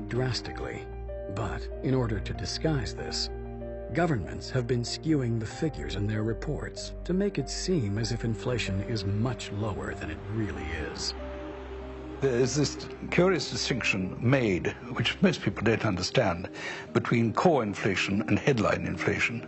drastically. But in order to disguise this, governments have been skewing the figures in their reports to make it seem as if inflation is much lower than it really is. There is this curious distinction made, which most people don't understand, between core inflation and headline inflation.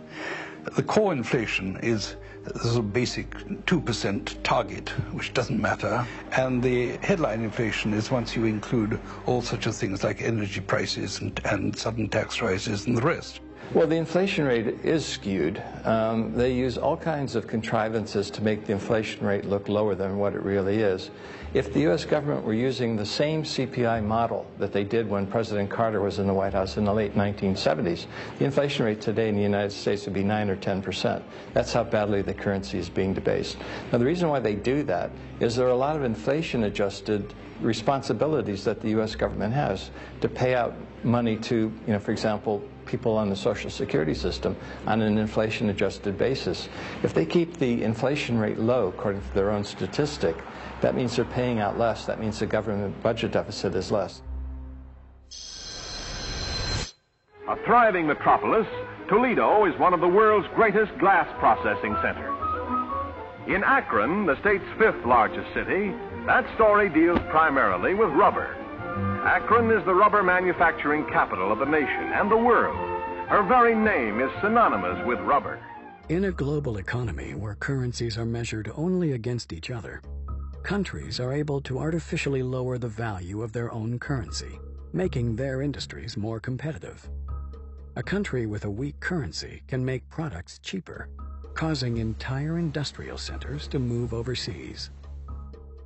The core inflation is the sort of basic 2% target, which doesn't matter, and the headline inflation is once you include all such things like energy prices and sudden tax rises and the rest. Well, the inflation rate is skewed. They use all kinds of contrivances to make the inflation rate look lower than what it really is. If the U.S. government were using the same CPI model that they did when President Carter was in the White House in the late 1970s, the inflation rate today in the United States would be 9 or 10%. That's how badly the currency is being debased. Now, the reason why they do that is there are a lot of inflation-adjusted responsibilities that the U.S. government has to pay out money to, for example, people on the Social Security system on an inflation-adjusted basis. If they keep the inflation rate low, according to their own statistic, that means they're paying out less. That means the government budget deficit is less. A thriving metropolis, Toledo is one of the world's greatest glass processing centers. In Akron, the state's fifth largest city, that story deals primarily with rubber. Akron is the rubber manufacturing capital of the nation and the world. Her very name is synonymous with rubber. In a global economy where currencies are measured only against each other, countries are able to artificially lower the value of their own currency, making their industries more competitive. A country with a weak currency can make products cheaper, causing entire industrial centers to move overseas.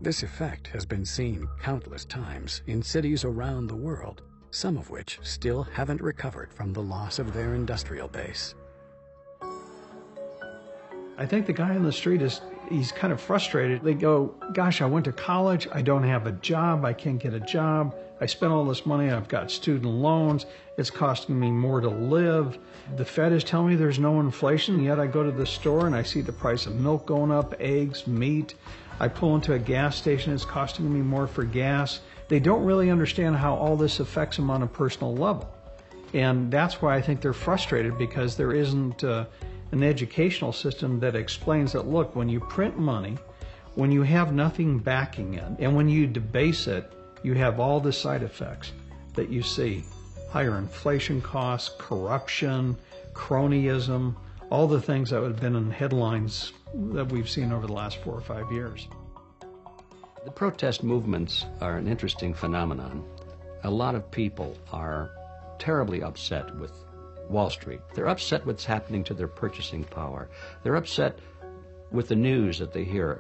This effect has been seen countless times in cities around the world, some of which still haven't recovered from the loss of their industrial base. I think the guy on the street he's kind of frustrated. They go, gosh, I went to college, I don't have a job, I can't get a job, I spent all this money, I've got student loans, it's costing me more to live. The Fed is telling me there's no inflation, yet I go to the store and I see the price of milk going up, eggs, meat. I pull into a gas station, it's costing me more for gas. They don't really understand how all this affects them on a personal level. And that's why I think they're frustrated, because there isn't an educational system that explains that, look, when you print money, when you have nothing backing it, and when you debase it, you have all the side effects that you see. Higher inflation costs, corruption, cronyism, all the things that have been in headlines that we've seen over the last 4 or 5 years. The protest movements are an interesting phenomenon. A lot of people are terribly upset with Wall Street. They're upset what's happening to their purchasing power. They're upset with the news that they hear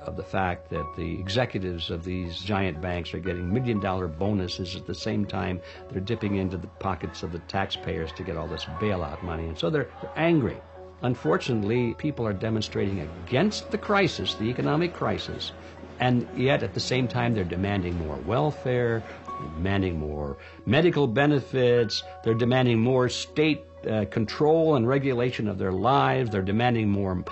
of the fact that the executives of these giant banks are getting $1 million bonuses at the same time they're dipping into the pockets of the taxpayers to get all this bailout money. And so they're angry. Unfortunately, people are demonstrating against the crisis, the economic crisis, and yet at the same time they're demanding more welfare, demanding more medical benefits, they're demanding more state control and regulation of their lives, they're demanding more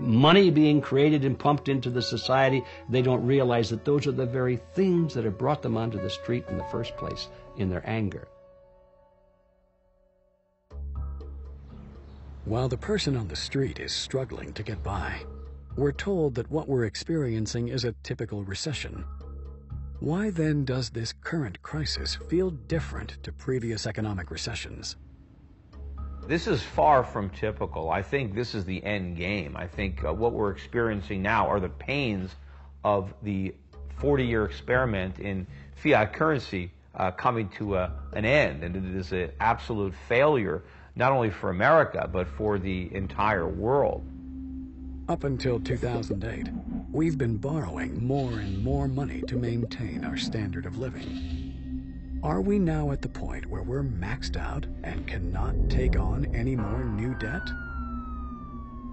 money being created and pumped into the society. They don't realize that those are the very things that have brought them onto the street in the first place, in their anger. While the person on the street is struggling to get by, we're told that what we're experiencing is a typical recession. Why then does this current crisis feel different to previous economic recessions? This is far from typical. I think this is the end game. I think what we're experiencing now are the pains of the 40-year experiment in fiat currency coming to an end, and it is an absolute failure, not only for America, but for the entire world. Up until 2008, we've been borrowing more and more money to maintain our standard of living. Are we now at the point where we're maxed out and cannot take on any more new debt?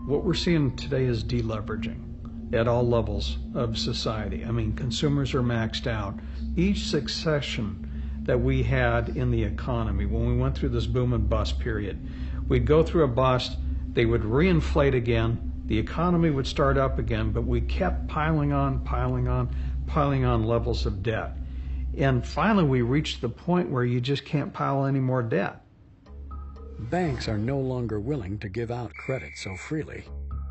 What we're seeing today is deleveraging at all levels of society. I mean, consumers are maxed out. Each succession that we had in the economy, when we went through this boom and bust period, we'd go through a bust, they would reinflate again, the economy would start up again, but we kept piling on levels of debt. And finally, we reached the point where you just can't pile any more debt. Banks are no longer willing to give out credit so freely,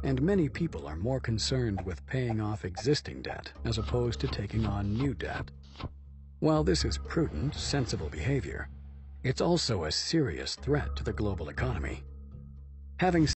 and many people are more concerned with paying off existing debt as opposed to taking on new debt. While this is prudent, sensible behavior, it's also a serious threat to the global economy. Having